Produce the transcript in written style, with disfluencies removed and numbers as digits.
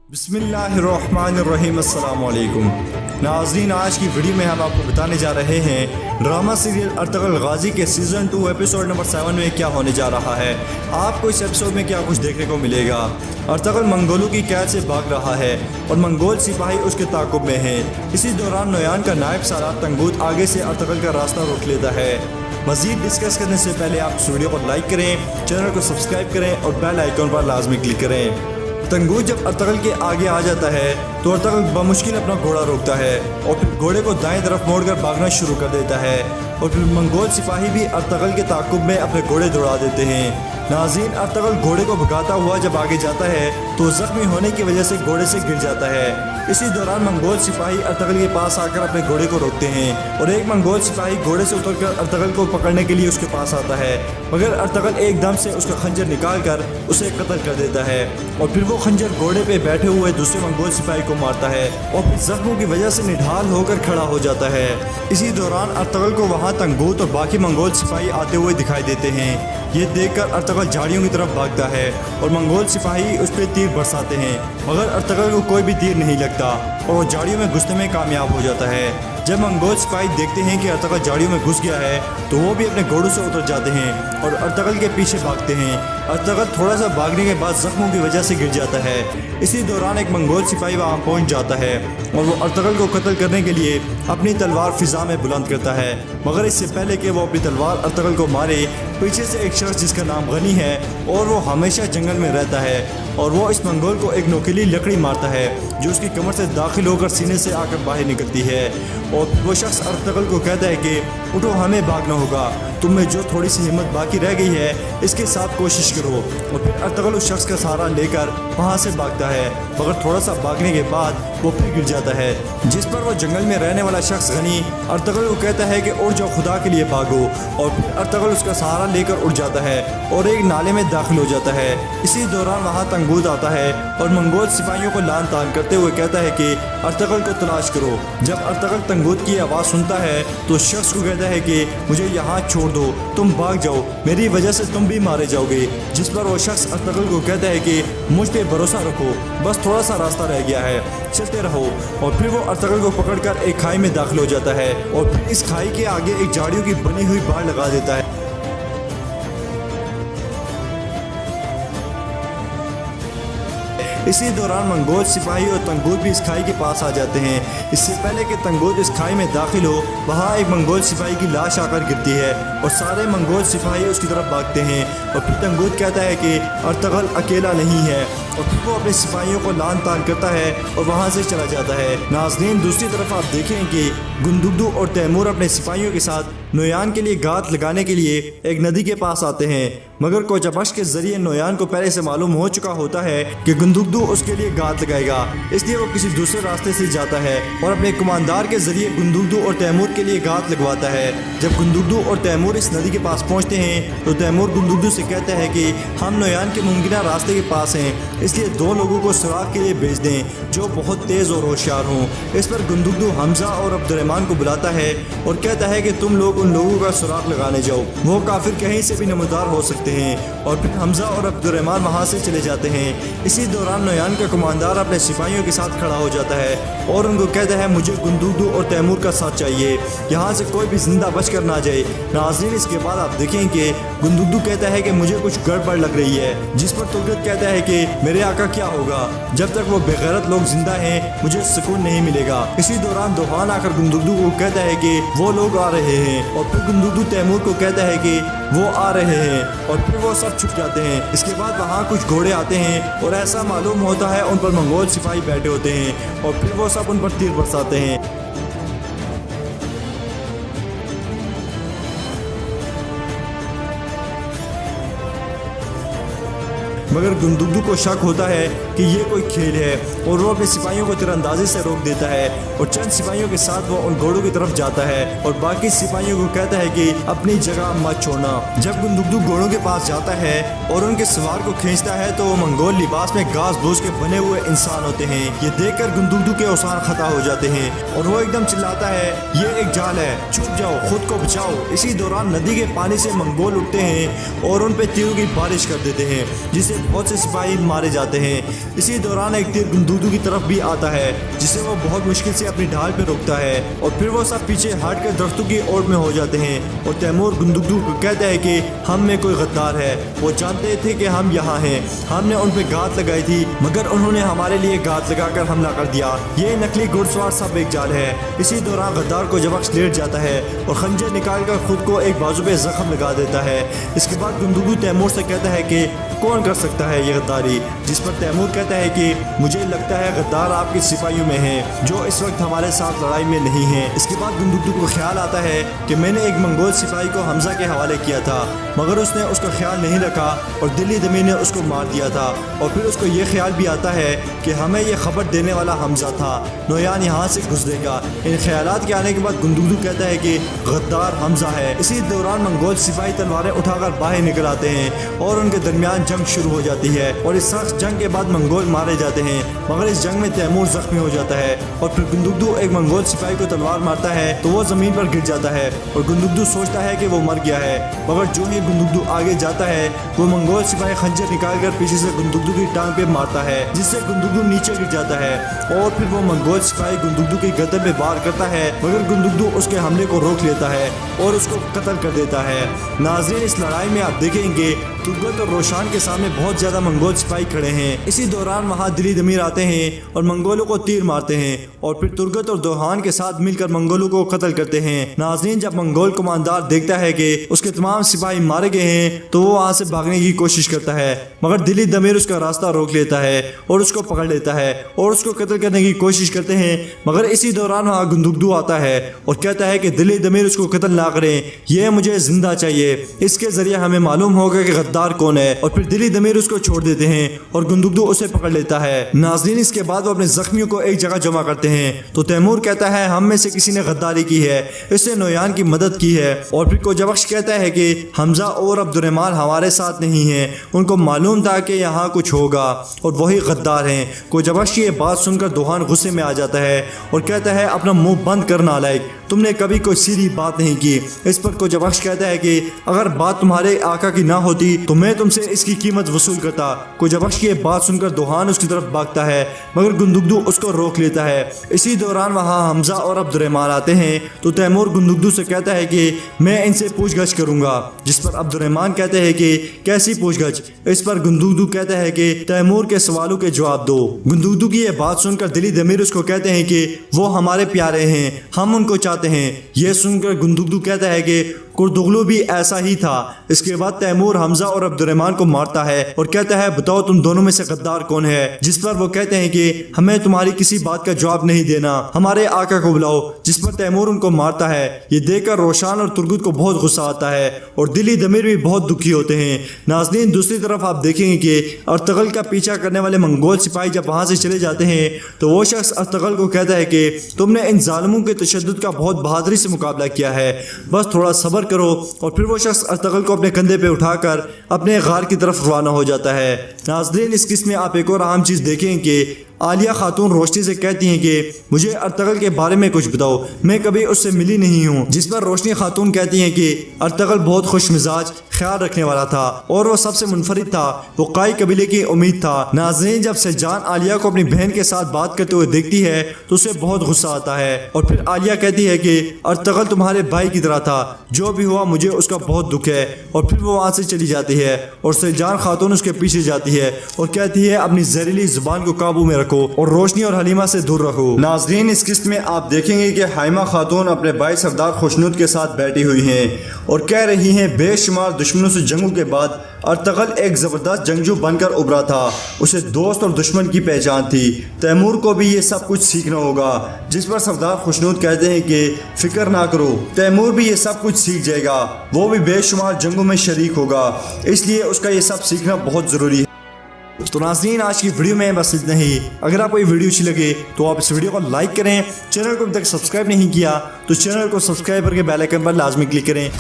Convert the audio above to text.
बिस्मिल्लाहिर्रहमानिर्रहीम। अस्सलाम वालेकुम नाज़रीन, आज की वीडियो में हम आपको बताने जा रहे हैं ड्रामा सीरियल अर्तुगरुल गाजी के सीज़न 2 एपिसोड नंबर 7 में क्या होने जा रहा है। आपको इस एपिसोड में क्या कुछ देखने को मिलेगा। अर्तुगरुल मंगोलों की कैद से भाग रहा है और मंगोल सिपाही उसके ताक़ुब में हैं। इसी दौरान नोयान का नायब सालार तंगूत आगे से अर्तुगरुल का रास्ता रोक लेता है। मज़ीद डिस्कस करने से पहले आप इस वीडियो को लाइक करें, चैनल को सब्सक्राइब करें और बेल आइकन पर लाजमी क्लिक करें। तंगूत जब अर्तुगरुल के आगे आ जाता है तो अर्तुगरुल बमुश्किल अपना घोड़ा रोकता है और फिर घोड़े को दाएं तरफ मोड़कर भागना शुरू कर देता है और फिर मंगोल सिपाही भी अर्तुगरुल के ताक़ुब में अपने घोड़े दौड़ा देते हैं। नाज़रीन, अर्तुगरुल घोड़े को भगाता हुआ जब आगे जाता है तो जख्मी होने की वजह से घोड़े से गिर जाता है। इसी दौरान मंगोल सिपाही अर्तुगरुल के पास आकर अपने घोड़े को रोकते हैं और एक मंगोल सिपाही घोड़े से उतरकर अर्तुगरुल को पकड़ने के लिए उसके पास आता है, मगर अर्तुगरुल एकदम से उसका खंजर निकालकर उसे कत्ल कर देता है और फिर वो खंजर घोड़े पे बैठे हुए दूसरे मंगोल सिपाही को मारता है और फिर जख्मों की वजह से निढाल होकर खड़ा हो जाता है। इसी दौरान अर्तुगरुल को वहाँ तंगूत और बाकी मंगोल सिपाही आते हुए दिखाई देते हैं। ये देखकर अर्तुगरुल झाड़ियों की तरफ भागता है और मंगोल सिपाही उस पर तीर बरसाते हैं, मगर अर्तुगरुल को कोई भी तीर नहीं लगता और वो झाड़ियों में घुसने में कामयाब हो जाता है। जब मंगोल सिपाही देखते हैं कि अर्तुगरुल झाड़ियों में घुस गया है तो वो भी अपने घोड़ों से उतर जाते हैं और अर्तुगरुल के पीछे भागते हैं। अर्तुगरुल थोड़ा सा भागने के बाद जख्मों की वजह से गिर जाता है। इसी दौरान एक मंगोल सिपाही वहाँ पहुँच जाता है और वो अर्तुगरुल को कत्ल करने के लिए अपनी तलवार फिजा में बुलंद करता है, मगर इससे पहले कि वो अपनी तलवार अर्तुगरुल को मारे, पीछे से एक शख्स जिसका नाम गनी है और वो हमेशा जंगल में रहता है और वो इस मंगोल को एक नोकीली लकड़ी मारता है जो उसकी कमर से दाखिल होकर सीने से आकर बाहर निकलती है और वो शख्स अर्तुगरुल को कहता है कि उठो, हमें भागना होगा, तुम में जो थोड़ी सी हिम्मत बाकी रह गई है इसके साथ कोशिश करो। और फिर अर्तुगरुल उस शख्स का सहारा लेकर वहाँ से भागता है, मगर थोड़ा सा भागने के बाद वो फिर गिर जाता है, जिस पर वो जंगल में रहने वाला शख्स गनी अर्तुगरुल को कहता है कि उड़ जाओ, खुदा के लिए भागो। और फिर अर्तुगरुल उसका सहारा लेकर उड़ जाता है और एक नाले में दाखिल हो जाता है। इसी दौरान वहाँ तंगूत आता है और मंगोल सिपाहियों को लान तान करते हुए कहता है कि अर्तुगरुल को तलाश करो। जब अर्तुगरुल तंगूत की आवाज़ सुनता है तो शख्स को कहता है कि मुझे यहाँ छोड़ दो, तुम भाग जाओ, मेरी वजह से तुम भी मारे जाओगे। जिस पर वो शख्स अर्तुगरुल को कहता है कि मुझ पे भरोसा रखो, बस थोड़ा सा रास्ता रह गया है, चलते रहो। और फिर वो अर्तुगरुल को पकड़कर एक खाई में दाखिल हो जाता है और फिर इस खाई के आगे एक झाड़ियों की बनी हुई बाड़ लगा देता है। इसी दौरान मंगोल सिपाही और तंगूत भी इस खाई के पास आ जाते हैं। इससे पहले कि तंगूत इस खाई में दाखिल हो, वहाँ एक मंगोल सिपाही की लाश आकर गिरती है और सारे मंगोल सिपाही उसकी तरफ भागते हैं और फिर तंगूत कहता है कि अर्तुगरुल अकेला नहीं है और फिर वो अपने सिपाहियों को लान तान करता है और वहाँ से चला जाता है। नाज़रीन, दूसरी तरफ आप देखें कि गुंदुगदू और तैमूर अपने सिपाहियों के साथ नोयान के लिए गात लगाने के लिए एक नदी के पास आते हैं, मगर कोचाबश के जरिए नोयान को पहले से मालूम हो चुका होता है कि गुंदुगदू उसके लिए गात लगाएगा, इसलिए वो किसी दूसरे रास्ते से जाता है और अपने कमांडार के जरिए गुंदुगदू और तैमूर के लिए गात लगवाता है। जब गुंदुगदू और तैमूर इस नदी के पास पहुंचते हैं तो तैमूर गुंदुगदू से कहता है कि हम नोयान के मुमकिन रास्ते के पास हैं, इसलिए 2 लोगों को सुराग के लिए भेज दें जो बहुत तेज़ और होशियार हों। इस पर गुंदुगदू हमजा और अब्दुर्रहमान को बुलाता है और कहता है कि तुम लोग उन लोगों का सुराग लगाने जाओ, वो काफिर कहीं से भी नमदार हो सकते हैं। और फिर हमजा और अब्दुर्रहमान वहाँ से चले जाते हैं। इसी दौरान नोयान का कमांडार अपने सिपाहियों के साथ खड़ा हो जाता है और उनको कहता है मुझे गुंदुगदू और तैमूर का साथ चाहिए, यहाँ से कोई भी जिंदा बच कर ना जाए। नाज़रीन, इसके बाद आप देखें कि गुंदुगदू कहता है कि मुझे कुछ गड़बड़ लग रही है, जिस पर तुगलक कहता है कि मेरे आका क्या होगा, जब तक वो बेगैरत लोग जिंदा हैं मुझे सुकून नहीं मिलेगा। इसी दौरान दोहान आकर गुंदुगदू को कहता है कि वो लोग आ रहे हैं और फिर गुंदुगदू तैमूर को कहता है कि वो आ रहे हैं और फिर वो सब छुप जाते हैं। इसके बाद वहाँ कुछ घोड़े आते हैं और ऐसा मालूम होता है उन पर मंगोल सिपाही बैठे होते हैं और फिर वो सब उन पर तीर बरसाते हैं। मगर गुंदुगदू को शक होता है कि ये कोई खेल है और वो अपने सिपाहियों को तीरंदाजी से रोक देता है और चंद सिपाहियों के साथ वो उन घोड़ों की तरफ जाता है और बाकी सिपाहियों को कहता है कि अपनी जगह मत छोड़ना। जब गुंदुगदू घोड़ों के पास जाता है और उनके सवार को खींचता है तो वो मंगोल लिबास में घास फूस के बने हुए इंसान होते हैं। ये देखकर गुंदुगदू के औसान खता हो जाते हैं और वो एकदम चिल्लाता है ये एक जाल है, छुप जाओ, खुद को बचाओ। इसी दौरान नदी के पानी से मंगोल उठते हैं और उन पे तीरों की बारिश कर देते हैं, जिससे बहुत से सिपाही मारे जाते हैं। इसी दौरान एक तीर गुंदुदू की तरफ भी आता है जिसे वो बहुत मुश्किल से अपनी ढाल पे रोकता है और फिर वो सब पीछे हट कर दरख्तों की ओर में हो जाते हैं और तैमूर गुंदुदू को कहता है कि हम में कोई गद्दार है। वो जानते थे कि हम यहाँ हैं, हमने उन पे घात लगाई थी मगर उन्होंने हमारे लिए घात लगाकर हमला कर दिया। ये नकली घुड़सवार सब एक जाल है। इसी दौरान गद्दार को जबक्श लेट जाता है और खंजर निकाल कर खुद को एक बाजू पे जख्म लगा देता है। इसके बाद गुंदुदू तैमूर से कहता है कि कौन कर सकता है ये गद्दारी, जिस पर तैमूर कहता है कि मुझे लगता है गद्दार आपके सिपाहियों में हैं जो इस वक्त हमारे साथ लड़ाई में नहीं हैं। इसके बाद गुंदुदू को ख्याल आता है कि मैंने एक मंगोल सिपाही को हमजा के हवाले किया था मगर उसने उसका ख्याल नहीं रखा और दिल्ली दमी ने उसको मार दिया था। और फिर उसको ये ख्याल भी आता है कि हमें ये खबर देने वाला हमजा था, नोयान यहाँ से घुस देगा। इन ख्यालात के आने के बाद गुंदुदू कहता है कि गद्दार हमजा है। इसी दौरान मंगोल सिपाही तलवारें उठाकर बाहर निकल आते हैं और उनके दरमियान जंग शुरू हो जाती है और इस सख्त जंग के बाद मंगोल मारे जाते हैं मगर इस जंग में तैमूर जख्मी हो जाता है और फिर गुंदुदू एक मंगोल सिपाही को तलवार मारता है तो वो जमीन पर गिर जाता है और गुंदुदू सोचता है कि वो मर गया है मगर जो ही गुंदुदू आगे जाता है वो मंगोल सिपाही खंजर निकालकर पीछे से गुंदुदू की टांग पे मारता है जिससे गुंदुदू नीचे गिर जाता है और फिर वो मंगोल सिपाही गुंदुदू की गर्दन पे वार करता है मगर गुंदुदू उसके हमले को रोक लेता है और उसको कत्ल कर देता है। नाज़रीन, इस लड़ाई में आप देखेंगे तुर्गत और रोशान के सामने बहुत ज्यादा मंगोल सिपाही खड़े हैं। इसी दौरान वहाँ दिल्ली दमीर आते हैं और मंगोलों को तीर मारते हैं और फिर तुर्गत और दोहान के साथ मिलकर मंगोलों को कत्ल करते हैं। नाज़रीन, जब मंगोल कमांडर देखता है कि उसके तमाम सिपाही मारे गए हैं तो वो वहाँ से भागने की कोशिश करता है मगर दिल्ली दमीर उसका रास्ता रोक लेता है और उसको पकड़ लेता है और उसको कत्ल करने की कोशिश करते हैं मगर इसी दौरान वहाँ गुंदुदू आता है और कहता है कि दिल्ली दमीर उसको कत्ल ना करें, यह मुझे जिंदा चाहिए, इसके जरिए हमें मालूम होगा कि गद्दार कौन है। और फिर दिल्ली दमीर उसको छोड़ देते हैं और गुंदुदू उसे पकड़ लेता है। नाज़रीन, इसके बाद वो अपने जख्मियों को एक जगह जमा करते हैं तो तैमूर कहता है हम में से किसी ने गद्दारी की है, इसने नोयान की मदद की है। और फिर कोजबख्श कहता है कि हमजा और अब्दुर्रहमान हमारे साथ नहीं है, उनको मालूम था कि यहाँ कुछ होगा और वही गद्दार हैं। कोजबख्श ये बात सुनकर दोहान गुस्से में आ जाता है और कहता है अपना मुंह बंद कर नालायक, तुमने कभी कोई सीधी बात नहीं की। इस पर कोजबख्श कहता है कि अगर बात तुम्हारे आका की ना होती तो मैं तुमसे इसकी कीमत वसूल करता। कोजबख्श की बात सुनकर दोहान उसकी तरफ भागता है मगर गुंदुदू उसको रोक लेता है। इसी दौरान वहाँ हमजा और अब्दुर्रहमान आते हैं तो तैमूर गुंदुदू से कहता है कि मैं इनसे पूछगछ करूंगा, जिस पर अब्दुर्रहमान कहते हैं कि कैसी पूछगछ। इस पर गुंदुदू कहता है कि तैमूर के सवालों के जवाब दो। गुंदुदू की यह बात सुनकर दिल्ली दमीर उसको कहते हैं कि वो हमारे प्यारे हैं, हम उनको चाहते हैं। यह सुनकर गुंदुदू कहता है कि कुर्दुगलू भी ऐसा ही था। इसके बाद तैमूर हमजा और अब्दुर्रहमान को मारता है और कहता है बताओ तुम दोनों में से गद्दार कौन है, जिस पर वो कहते हैं कि हमें तुम्हारी किसी बात का जवाब नहीं देना, हमारे आका को बुलाओ। जिस पर तैमूर उनको मारता है। ये देखकर रोशान और तुर्गत को बहुत गुस्सा आता है और दिल्ली दमीर भी बहुत दुखी होते हैं। नाज़रीन, दूसरी तरफ आप देखेंगे कि अर्तगल का पीछा करने वाले मंगोल सिपाही जब वहाँ से चले जाते हैं तो वो शख्स अर्तगल को कहता है कि तुमने इन जालिमों के तशद्दुद का बहुत बहादुरी से मुकाबला किया है, बस थोड़ा सब्र करो। और फिर वो शख्स अर्तगल को अपने कंधे पे उठाकर अपने गार की तरफ रवाना हो जाता है। नाज़रीन, इस किस्म में आप एक और अहम चीज़ देखें कि आलिया खातून रोशनी से कहती हैं कि मुझे अर्तगल के बारे में कुछ बताओ, मैं कभी उससे मिली नहीं हूँ। जिस पर रोशनी खातून कहती हैं कि अर्तगल बहुत खुश मिजाज, ख्याल रखने वाला था और वो सबसे मुनफरिद था, वो काई कबीले की उम्मीद था। नाज़रीन, जब सज्जान आलिया को अपनी बहन के साथ बात करते हुए देखती है तो उसे बहुत गुस्सा आता है और फिर आलिया कहती है कि अर्तगल तुम्हारे भाई की तरह था, जो भी हुआ मुझे उसका बहुत दुख है। और फिर वो वहाँ से चली जाती है और सज्जान खातून उसके पीछे जाती है और कहती है अपनी जहरीली जुबान को काबू में रखो और रोशनी और हलीमा से दूर रखो। नाज़रीन, इस किस्त में आप देखेंगे कि हाइमा खातून अपने भाई सरदार खुशनुद के साथ बैठी हुई हैं और कह रही हैं बेशुमार दुश्मनों से जंगों के बाद अर्तगल एक ज़बरदस्त जंगजू बनकर उभरा था, उसे दोस्त और दुश्मन की पहचान थी। तैमूर को भी ये सब कुछ सीखना होगा। जिस पर सरदार खुशनुद कहते हैं कि फिक्र ना करो, तैमूर भी ये सब कुछ सीख जाएगा, वो भी बेशुमार जंगों में शरीक होगा, इसलिए उसका ये सब सीखना बहुत ज़रूरी है। तो नाज़रीन, आज की वीडियो में बस इतना ही। अगर आपको ये वीडियो अच्छी लगे तो आप इस वीडियो को लाइक करें, चैनल को अभी तक सब्सक्राइब नहीं किया तो चैनल को सब्सक्राइब करके बेल आइकन पर लाजमी क्लिक करें।